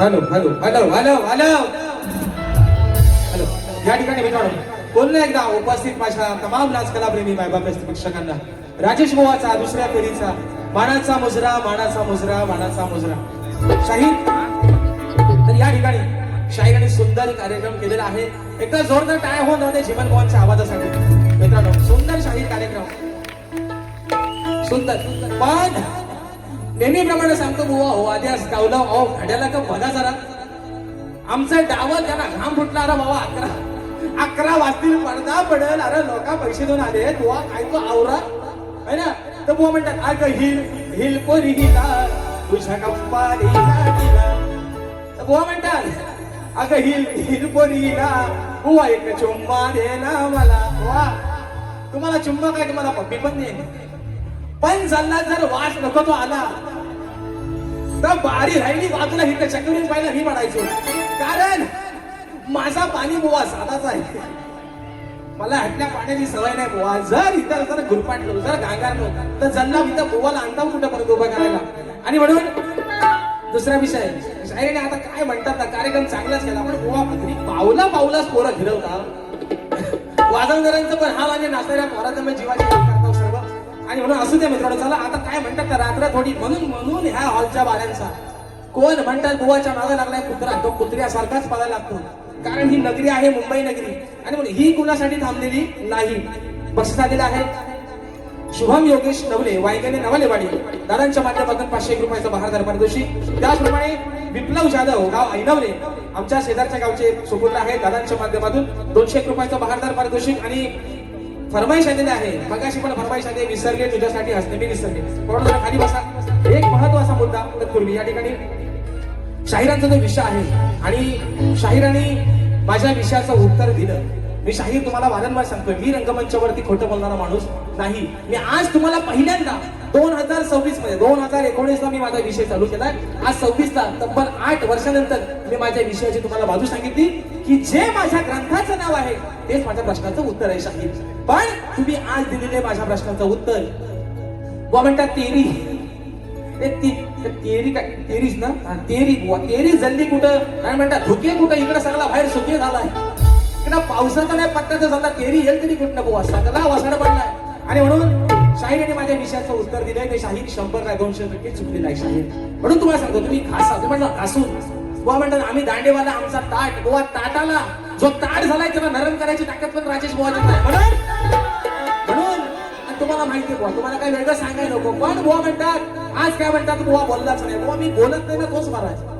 Hello hello hello hello hello hello. या ठिकाणी मित्रांनो पुन्हा एकदा उपस्थित माझ्या तमाम नाचकला प्रेमी मायबाप प्रेक्षकांना राजेश बुवाचा दुसऱ्या फेरीचा मानाचा मुजरा मानाचा मुजरा मानाचा मुजरा शाहीर. तर या ठिकाणी शाहीराने सुंदर कार्यक्रम केलेला आहे. एकदा जोरदार टाळ्या होऊन जाते जीवन बुवांच्या आवाजासाठी. मित्रांनो सुंदर शाहीर कार्यक्रम सुंदर. पण नेहमीप्रमाणे सांगतो बुवा हो आधी आज गावला अहो घड्याला का बघा जरा आमचा डावं त्याला घाम फुटला. अरे बाबा 11 वाजतील पडदा पडेल. अरे लोका पैसे देऊन आले बुवा काय तो आवरा है ना. तर बुवा म्हणतात अग हिल हिल पोरी हिला तुझ्या कंपानी हिला. तर बुवा म्हणतात अग हिल हिल पोरी हिला बुवा एक चुम्मा दे ना मला. बुवा तुम्हाला चुम्मा काय तुम्हाला पप्पी पण नाही. पण चालला जर वास नको तो आला तर बारी राहिली बाजूला हिथं चक्करून पाहिलं मी म्हणायचो. कारण माझा पाणी बुवा साधाच आहे. मला हटल्या पाण्याची सवय नाही बुवा. जर इथं जर गुरपाटलो जर गांगारलो तर जल्ला इथं बुवाला आणता कुठं परत उभं करायला. आणि म्हणून दुसरा विषय शायरीने आता काय म्हणतात ना कार्यक्रम चांगलाच केला. पण बुवा पत्नी पावला पावलाच पोरं फिरवता वाजवणाऱ्यांचं पण हा म्हणजे नाचणाऱ्या पोराचं मी जीवाची करतो सर्व. आणि म्हणून असू द्या मित्रांनो. चला आता काय म्हणतात रात्र थोडी म्हणून ह्या हॉलच्या बाऱ्यांचा कोण म्हणतात बुवाच्या मागे लागलाय कुत्रा तो कुत्र्यासारखाच पळायला लागतो. कारण ही नगरी आहे मुंबई नगरी. आणि म्हणून ही कुणासाठी थांबलेली नाही. बक्षीस आलेलं आहे शुभम योगेश नवले वायगणे नवलेवाडी दादांच्या माध्यमातून 501 रुपयाचं बहारदार पारितोषिक. त्याचप्रमाणे विप्लव जाधव गाव ऐनवले आमच्या शेजारच्या गावचे सुपुत्र आहेत. दादांच्या माध्यमातून 201 रुपयाचं बहारदार पारितोषिक. आणि फरमाईश आलेली आहे मगाशी पण फरमाईश आली विसरले तुझ्यासाठी हसणे मी विसरले. थोडं जरा खाली बसा. एक महत्वाचा मुद्दा पूर्वी या ठिकाणी शाहिरांचा जो विषय आहे आणि शाहिरांनी माझ्या विषयाचं उत्तर दिलं. मी शाहीर तुम्हाला वारंवार सांगतोय मी रंगमंचावरती खोटं बोलणारा माणूस नाही. मी आज तुम्हाला पहिल्यांदा 2026 मध्ये 2019 ला मी माझा विषय चालू केलाय. आज 26 ला तब्बल 8 वर्षानंतर मी माझ्या विषयाची तुम्हाला बाजू सांगितली की जे माझ्या ग्रंथाचं नाव आहे तेच माझ्या प्रश्नाचं उत्तर आहे शाहीर. पण तुम्ही आज दिलेले माझ्या प्रश्नाचं उत्तर बुवा म्हणतात तेरी तेरी काय तेरीच ना तेरी बुवा तेरी जल्दी कुठं काय म्हणतात धुके कुठं इकडे सगळा बाहेर सुके झालाय. इकडं पावसाचा नाही पत्त्याचा झाला तेरी येईल तरी कुठं बुवा सगळा वसाड पडलाय. आणि म्हणून शाहिराने माझ्या विषयाचं उत्तर दिलंय ते शाहीर 100 काय 200% चुकलेला आहे शाहीर. म्हणून तुम्हाला सांगतो तुम्ही घासा तुम्ही म्हणता घासून बुवा म्हणतात आम्ही दांडेवाला आमचा ताट बुवा ताटाला जो ताट झालाय त्याला नरम करायची ताकद पण राजेश बुवाची नाही. म्हणून तुम्हाला माहिती बुवा तुम्हाला काय वेगळं सांगायला नको. पण बुवा म्हणतात आज काय म्हणतात बुवा बोललाच नाही. बुवा मी बोलत नाही ना तोच मारायचा.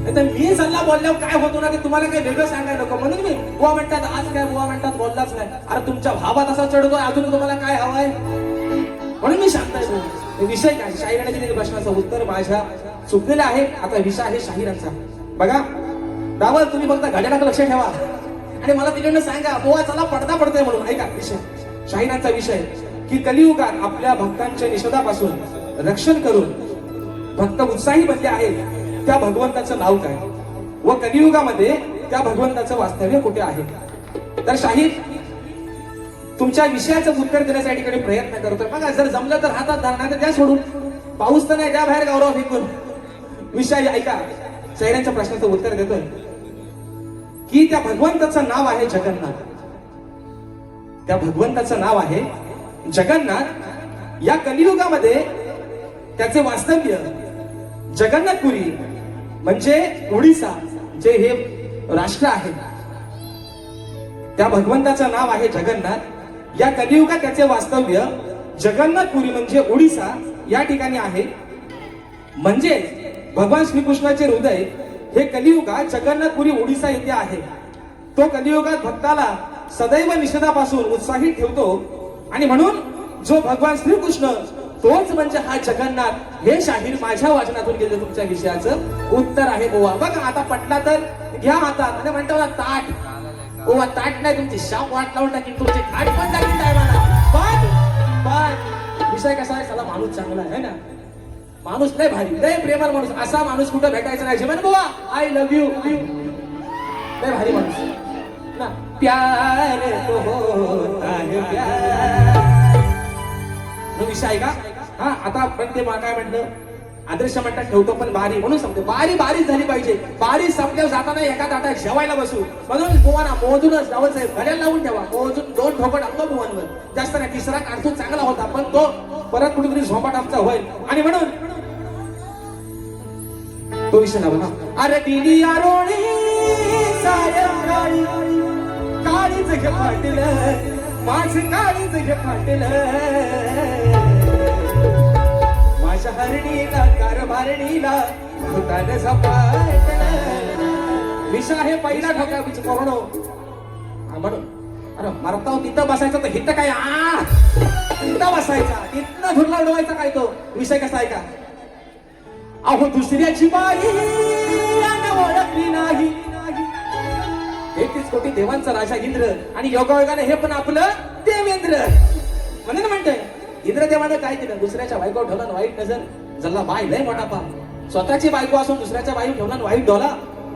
मी सल्ला बोलल्यावर काय होतो ना ते तुम्हाला काही वेगळं सांगायला नको. म्हणून मी बुवा म्हणतात आज काय बुवा म्हणतात बोललाच नाही. अरे तुमच्या भावात असा चढतोय अजून तुम्हाला काय हवंय म्हणून मी सांगताय. विषय काय शाहिराने दिलेल्या प्रश्नाचं उत्तर माझ्या चुकलेलं आहे. आता विषय आहे शाहिरांचा. बघा दावा तुम्ही फक्त घड्याळाकडे लक्ष ठेवा आणि मला तिकडनं सांगा बुवा चला पडदा पडतोय म्हणून. ऐका विषय शाहिरांचा विषय की कलियुगात आपल्या भक्तांच्या निषेधापासून रक्षण करून भक्त उत्साही बनले आहेत त्या भगवंताचं नाव काय व कलियुगामध्ये त्या भगवंताचं वास्तव्य कुठे आहे. तर शाहीर तुमच्या विषयाचं उत्तर देण्याच्या ठिकाणी प्रयत्न करतोय. बघा जर जमलं तर हातात धरणार तर द्या सोडून पाऊस तर नाही द्या बाहेर गौरव फेकून. विषय ऐका शाहिरांच्या प्रश्नाचं उत्तर देतोय की त्या भगवंताचं नाव आहे जगन्नाथ. त्या भगवंताचं नाव आहे जगन्नाथ. या कलियुगामध्ये त्याचे वास्तव्य जगन्नाथपुरी म्हणजे ओडिसा जे हे राष्ट्र आहे त्या भगवंताचं नाव आहे जगन्नाथ. या कलियुगात त्याचे वास्तव्य जगन्नाथपुरी म्हणजे ओडिसा या ठिकाणी आहे. म्हणजे भगवान श्रीकृष्णाचे हृदय हे कलियुगात जगन्नाथपुरी ओडिसा येथे आहे. तो कलियुगात भक्ताला सदैव निषेधापासून उत्साहित ठेवतो. आणि म्हणून जो भगवान श्रीकृष्ण तोच म्हणजे हा जगन्नाथ. हे शाहीर माझ्या वाचनातून गेलं तुमच्या विषयाचं उत्तर आहे बुवा. बघा आता पटला तर घ्या हातात आणि म्हणतो ना ताट बुवा ताट नाही तुमची शाप वाट लावून टाकीन तुमची खाट पण टाकीन टायमाला. पण विषय कसा आहे चला माणूस चांगला आहे ना माणूस लय भारी लय प्रेमळ माणूस असा माणूस कुठं भेटायचा नाही. जेवण बुवा आय लव्ह यू लय भारी माणूस ना प्यार तो होता है प्यार. विषय आहे का हा आता पण ते काय म्हणलं आदर्श म्हणतात ठेवतो पण बारी, म्हणून सांगतो बारी बारीच झाली पाहिजे. बारी संपल्यावर जाताना एका ताटात जेवायला बसू, म्हणून बुवाना मोजूनच जावं साहेब, घड्याला लावून ठेवा, मोजून 2 ठोकं टाकतो बुवांवर, जास्त नाही. तिसरा काढतो चांगला होता, पण तो परत कुठेतरी झोपाट आमचा होईल. आणि म्हणून तो विषय लावा ना. अरे दिली आरोळी सायंकाळी काळीच घे फाटलं, माझं काळीच घे फाटलं, माझ्या हरणीला कारभारणीला भूतान झपाटलं. विषा हे पहिला ठोका विच कोण म्हणून. अरे मरताव तिथं बसायचं तर हिथं काय तिथं बसायचा, तिथनं धुरला उडवायचा काय तो विषय कसा आहे का. अहो दुसऱ्याची बाई ओळखली नाही, 33 कोटी देवांचा राजा इंद्र आणि योगायोगाने हे पण आपलं देवेंद्र. म्हणून म्हणतोय इंद्रदेवानं काय केलं, दुसऱ्याच्या बायको ठेवला वाईट नजर, जल्ला बाय लय मोठा पा. स्वतःची बायको असून दुसऱ्याच्या बाई ठेवला वाईट डोला.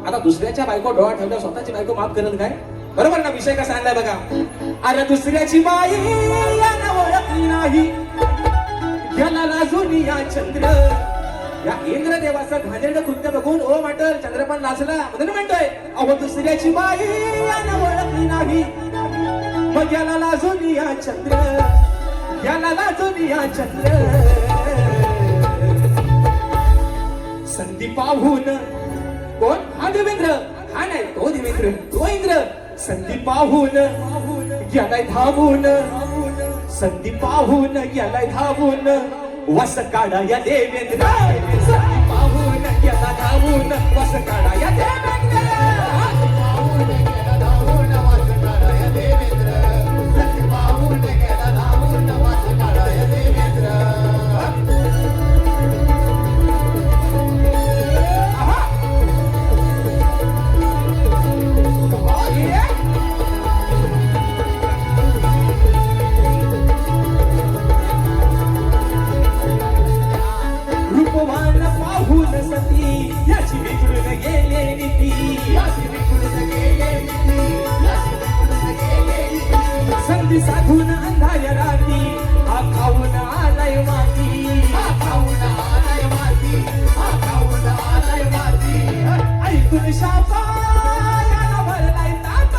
आता दुसऱ्याच्या बायको डोळा ठेवला, स्वतःची बायको माफ करेल काय. बरोबर ना विषय कसा आणलाय बघा. अरे दुसऱ्याची बाई ओळखली नाही, गेला लाजून या चंद्र. या इंद्रदेवाचं घाणेरडं कृत्य बघून ओ वाटल चंद्र पण लाजला. म्हणून म्हणतोय अहो दुसऱ्याची बाई ओळखली नाही, मग याला लाजून या चंद्र, याला लाजून या चंद्र. संधी पाहून कोण, हा देवेंद्र, हा नाही तो देवेंद्र, तो इंद्र. संधी पाहून यालाय धावून, संधी पाहून यालाय धावून, वस काढा या देवेंद्र. संधी पाहून याला धावून, वस काढा या देवेंद्र. संधी साधून अंधाऱ्या रात्री, हा खाऊन आलाय माती, हा खाऊन आलाय माती, हा खाऊन आलाय माती. ऐकून शापा याला भरलाय ताप,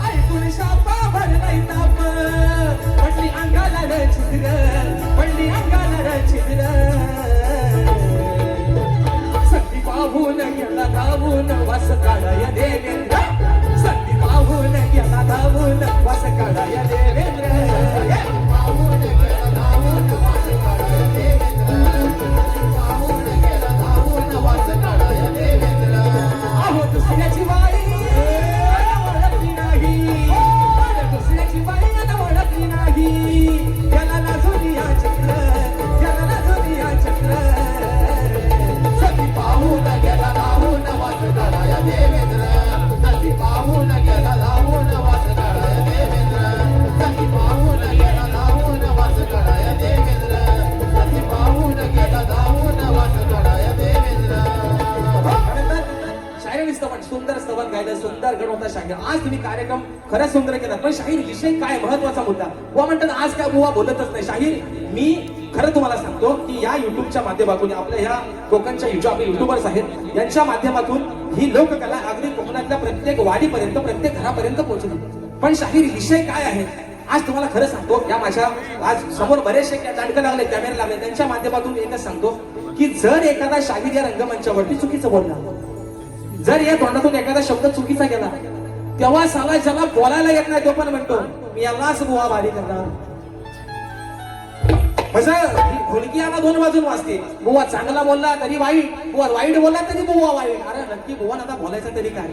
ऐकून शापा भरलाय ताप. पडली अंगाला र छिद्र, पडली अंगाला र छिद्र. संधी पाहून गेला धावून, वास काढाय देवेंद्र. संधी पाहून गेला धावून, वास काढाय देवेंद्र. पाहून गेला धावून, वास काढाय देवेंद्र. पाहून गेला धावून, वास काढाय देवेंद्र. अहो दुसऱ्याची बाई ओळखली नाही, दुसऱ्याची बाई ओळखली नाही, याला लाजून या चक्र, याला लाजून या चक्र. संधी पाहून गेला धावून, वास काढाय देवेंद्र. संधी पाहून गेला धावून, वास काढाय देवेंद्र. संधी पाहून गेला धावून, वास काढाय देवेंद्र. संधी पाहून गेला धावून, वास काढाय देवेंद्र. शाहीर स्तवन, सुंदर स्तवन गायलं, सुंदर गण होता शाहीर. आज तुम्ही कार्यक्रम खरंच सुंदर केला, पण शाहीर विषय काय महत्वाचा मुद्दा. बुवा म्हणतात आज काय बुवा बोलतच नाही. शाहीर मी खरं तुम्हाला सांगतो की या युट्यूबच्या माध्यमातून, आपल्या ह्या कोकणच्या आपले युट्यूबर्स आहेत, यांच्या माध्यमातून ही लोककला अगदी कोकणातल्या प्रत्येक वाडीपर्यंत, प्रत्येक घरापर्यंत पोहोचली. पण शाहीर विषय काय आहे आज तुम्हाला खरं सांगतो. या माझ्या आज समोर बरेचसे दांडकं लागले, कॅमेरे लागले, त्यांच्या माध्यमातून एकच सांगतो की जर एखादा शाहीर या रंगमंचावरती चुकीचं बोलला, जर या तोंडातून एखादा शब्द चुकीचा गेला, तेव्हा साला ज्याला बोलायला येत नाही तो पण म्हणतो मी यालाच बुवा भारी करणार. ढोलकी आला 2 वाजून वाजते. बुवा चांगला बोलला तरी वाईट, बुवा वाईट बोलला तरी बुवा वाईट. अरे नक्की बुवा आता बोलायचं तरी काय,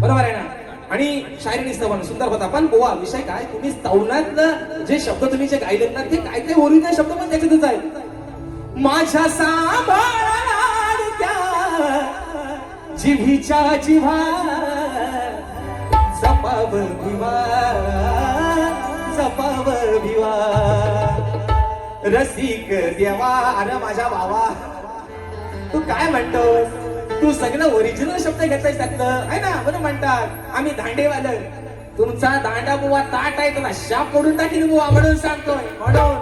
बरोबर आहे ना. आणि शायरी स्तवन सुंदर होता. पण बुवा विषय काय, तुम्ही स्तवनातलं जे शब्द तुम्ही जे गायले ना, ते काय ते ओरिजिनल शब्द पण त्याच्यातच आहे. माझ्या सांभाळाडत्या जिभीच्या जिव्हा जपाव भिवा, जपाव भिवा. रसिक देवा, अरे माझ्या भावा तू काय म्हणतोस, तू सगळं ओरिजिनल शब्द घेतलायस त्यातलं आहे ना. म्हणून म्हणतात आम्ही दांडेवालं, तुमचा दांडा बुवा ताट आहे, तुला शाप पडून टाकीन बुवा म्हणून सांगतोय. म्हणून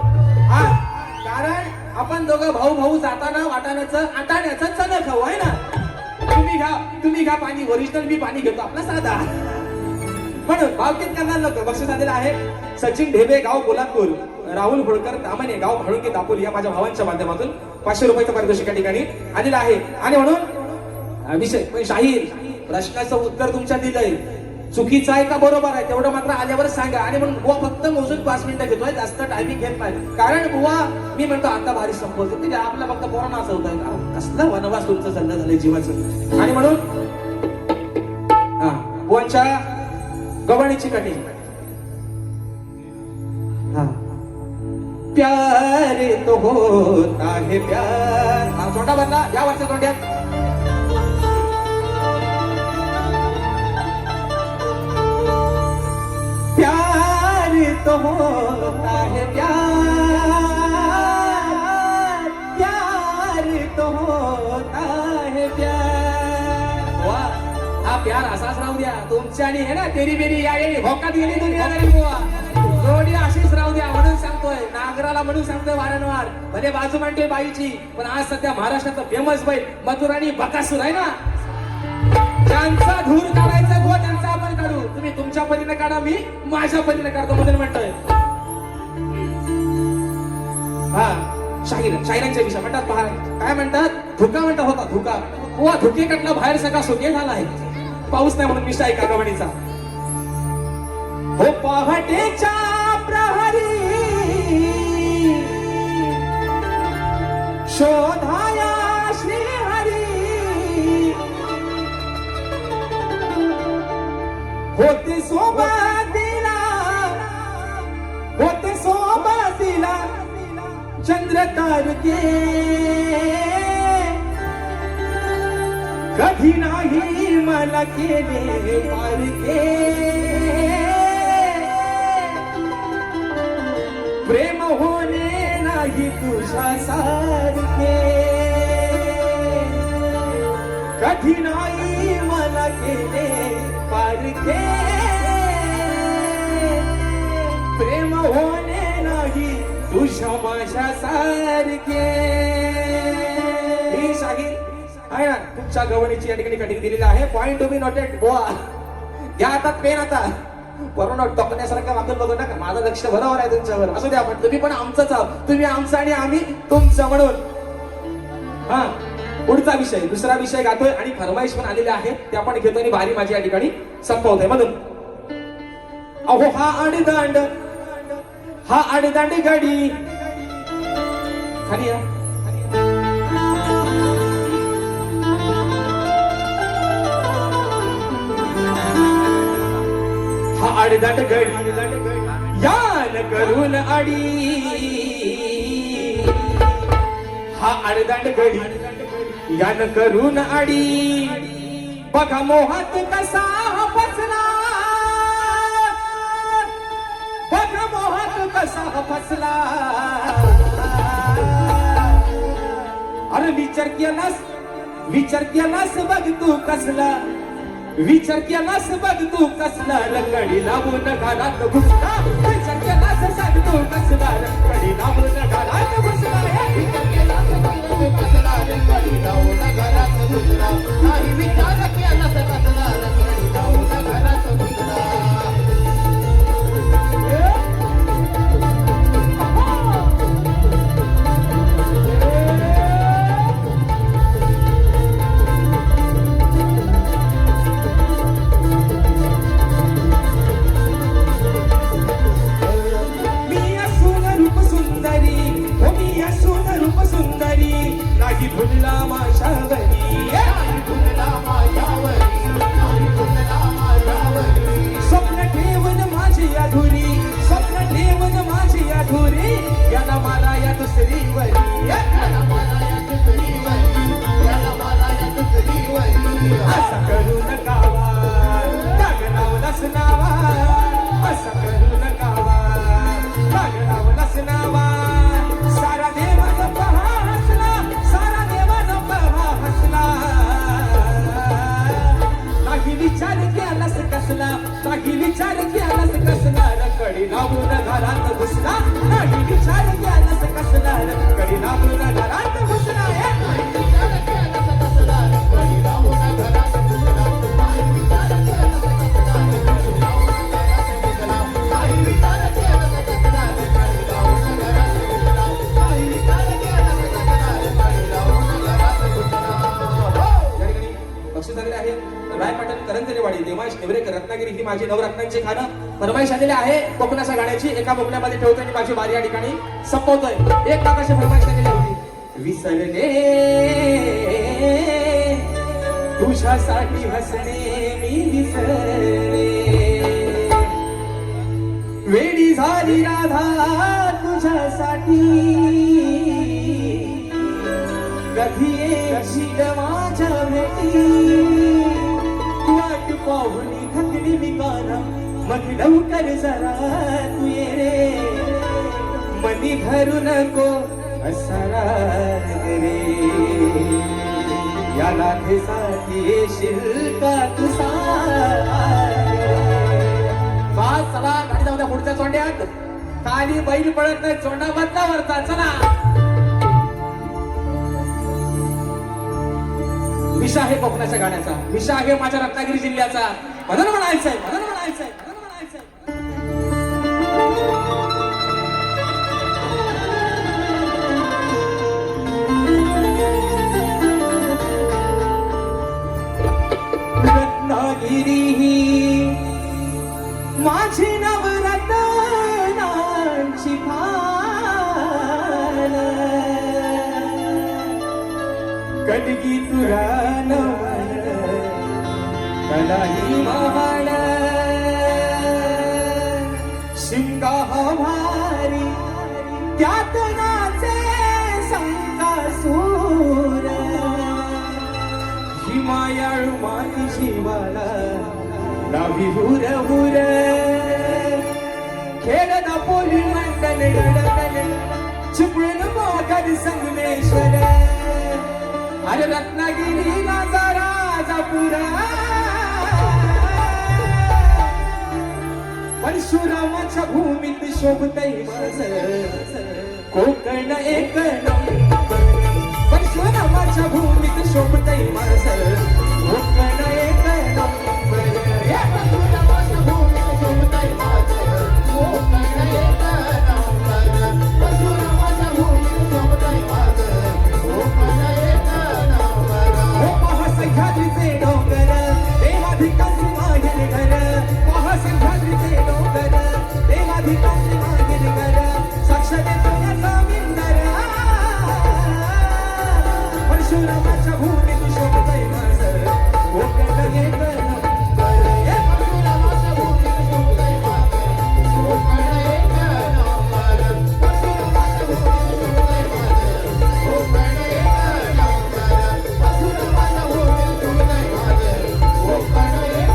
कारण आपण दोघं भाऊ भाऊ जाताना वाटाण्याचं आटाण्याचं चण खाऊ आहे ना. तुम्ही घ्या पाणी ओरिजिनल, मी पाणी घेतो आपला साधा. म्हणून भावकीत करणार नको. बक्षीस आलेलं आहे सचिन ढेबे गाव कोल्हापूर, राहुल होळकर तामणे गाव भाडुंगे दापोली या माझ्या भावांच्या माध्यमातून 500 रुपयाचं पारितोषिक या ठिकाणी आलेलं आहे. आणि म्हणून विषय शाहीर प्रश्नाचं उत्तर तुमच्या दिलंय, चुकीचं आहे का बरोबर आहे तेवढं मात्र आल्यावर सांगा. आणि म्हणून बुवा फक्त मोजून 5 मिनिटं घेतोय, जास्त टायमिंग घेत नाही. कारण बुवा मी म्हणतो आता भारी संपवतो, म्हणजे आपला फक्त पोरांना असं होतं कसलं वनवास तुमचं चाललं झालंय जीवाचं. आणि म्हणून हा बुवांच्या गवाणीची कटी. हा प्यार तो होता है प्यार. हा तोंडा बदला या वरच्या तोंड्यात. प्यार तो होता है प्यार, प्यार तो होता है प्यार. वाह, हा प्यार असाच राहू द्या तुमच्या आणि हे ना तेरी बेरी या येणी भोकात गेली दुनियादारी बुवा. जोडी अशीच राहू द्या म्हणून सांगतोय, नागराला म्हणून सांगतोय वारंवार. भले बाजू मांडते बाईची, पण आज सध्या महाराष्ट्राचा फेमस बैल मथुराणी बकासूर आहे ना. ज्यांचा धूर काढायचा बुवा त्यांचा आपण काढू. तुम्ही तुमच्या परीने काढा, मी माझ्या परीने काढतो म्हणून म्हणतोय. हा शाहिरांच्या विषय म्हणतात पहा काय म्हणतात, धुका म्हणतात होता धुका. बुवा धुके कटला बाहेर सगळा सुके झाला आहे. पाऊस नाही म्हणून विषय ऐका गवणीचा. हो पहाटेच्या प्रहरी शोधाया श्रीहरी, होते सोबतीला, होते सोबतीला चंद्र तारके, कधी नाही मला केले पारखे. प्रेम होणे नाही तुझ्या सारखे, कधी नाही मला केले पारखे. प्रेम होणे नाही तुझ्या माझ्या सारखे. ही शाहीर आहे ना तुमच्या गवणीची या ठिकाणी कटिंग दिलेली आहे. Point to be noted. बुवा घ्या आता पेन. आता बरोबर टोकण्यासारखं वागून बघू नका, माझं लक्ष बरोबर आहे तुमच्यावर. असू द्या पण तुम्ही पण आमचंच आहोत, तुम्ही आमचं आणि आम्ही तुमचं म्हणून. हा पुढचा विषय दुसरा विषय गातोय आणि फरमाईश पण आलेले आहे ते आपण घेतो आणि बारी माझी या ठिकाणी संपवतोय. म्हणून अहो हा आडदांड, हा आडदांड गाडी खाली या. हा आडदांड गडी यान करून आडी, हा आडदांड गडी यान करून आडी. बघा मोहात कसा फसला, बघा मोहात कसा फसला. अरे विचार केलास बघ तू कसला, विचार केलास बघ तू कसला. रंगडी लावून घरात घुसला, विचार केलास सांग तू कसला. रंगडी लावून घरात घुसला, विचार केलास सांग तू कसला. रंगडी लावून घरात घुसला, नाही विचार केलास कसला. रंगडी लावून घरात घुसला. नाही भुलला माझ्यावरी, नाही भुलला माझ्यावरी, नाही भुलला माझ्यावरी. स्वप्न ठेवून माझी अधुरी, स्वप्न ठेवून माझी अधुरी. याला मला या दुसरीवरी, याला मला या दुसरीवरी, याला मला या दुसरीवरी. असं करू नका दाग लावलास नावा, असं करू नका दाग लावलास नावा. सारा देवाचा पहा हसला, सारा देवाचा पहा हसला. काही विचार केलास कसला, काही विचार केलास कसला. रंगडी लावून घरात घुसला, काही विचार केलास कसला. कधी लांबून घरात घुसला बक्षीस झालेले आहे राय पाटण करंजलेवाडी देवाश निवरेकर रत्नागिरी ही माझी नवरत्नांची खाणं फरमाईश आलेली आहे कोकणाच्या गाण्याची एका बोकण्यामध्ये ठेवतोय आणि माझी बारी या ठिकाणी संपवतोय एक काकाशी फरमाईश आलेली होती विसरले तुझ्यासाठी हसणे मी विसरले वेडी झाली राधा तुझ्यासाठी कधी येशील माझ्या भेटी वाट पाहुणी थकली मी काना मग लवकर जरा तू ये रे मनी धरू नको असा राग रे या लाथेसाठी येशील का तू बस चला गाडी जाऊ द्या पुढच्या चोंड्यात खाली बैल पडत नाही चोंडा बदलावरचा चला विषा आहे कोकणाच्या गाण्याचा विषा आहे माझ्या रत्नागिरी जिल्ह्याचा म्हणून म्हणायचंय म्हणून म्हणायचंय म्हणून म्हणायचंय रत्नागिरी ही माझी नवरत्नांची खाण कदगी तुरा नवल कलाही महाळ शिंगा हा भारी त्यात नाचे संकासूर हिमायाळू माती शिवाला नावी हुर हुर खेळ पोली मंडल गडगड चिपळून मोगल संगमेश्वर अरे रत्नागिरी राजा राजापुरा परशुरामाच्या भूमीत शोभतय माझं कोकण एक नंबर परशुरामाच्या भूमीत शोभतय माझं कोकण एक नंबर परशुरामाच्या भूमीत शोभतय माझं कोकण एक नंबर परशुरामाच्या भूमीत शोभतय माझं कोकण एक सह्याद्रीचे डोंगर देवाधिकांची मागील घर महासह्याद्रीचे डोंगर देवाधिकांची मागील घर साक्ष देतो विंदर परशुरामाच्या भूमीत शोभतय माझं कोकण एक नंबर परशुरामाच्या भूमीत शोभतय माझं कोकण एक नंबर परशुरामाच्या भूमीत शोभतय माझं कोकण एक नंबर परशुरामाच्या भूमीत शोभतय माझं कोकण एक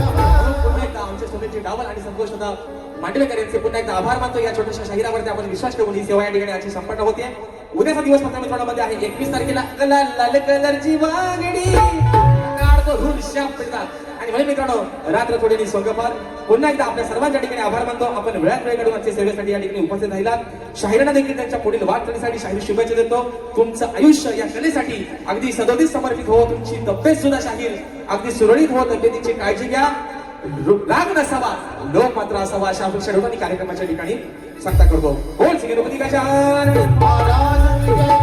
नंबर आमच्या सोबतचे डावल आणि संतोष होता मांडवेकर यांचे पुन्हा एकदा आभार मानतो या छोट्याशा शहरावरती आपण विश्वास ठेवून ही सेवा या ठिकाणी आजची संपन्न होते उद्याचा दिवस पत्रमित्रांमध्ये आहे 21 तारखेला लाल कलरची वागडी काढतो धूळ श्याम पितात आणि म्हणून मित्रांनो रात्र थोडी सोंगपार पुन्हा एकदा आपल्या सर्वांच्या ठिकाणी आभार मानतो आपण वेळात वेळ काढून आजच्या सेवेसाठी या ठिकाणी उपस्थित राहिलात शाहिरांना देखील त्यांच्या पुढील वाटचालीसाठी शाहीर शुभेच्छा देतो तुमचं आयुष्य या कलेसाठी अगदी सदोदित समर्पित हो तुमची तब्येत सुद्धा शाहीर अगदी सुरळीत हो तब्येतीची काळजी घ्या राग नसावा लोक मात्र असावा अशा अपेक्षा ठेवून कार्यक्रमाच्या ठिकाणी सांगता करतो बोल श्री गणपती गजानन महाराज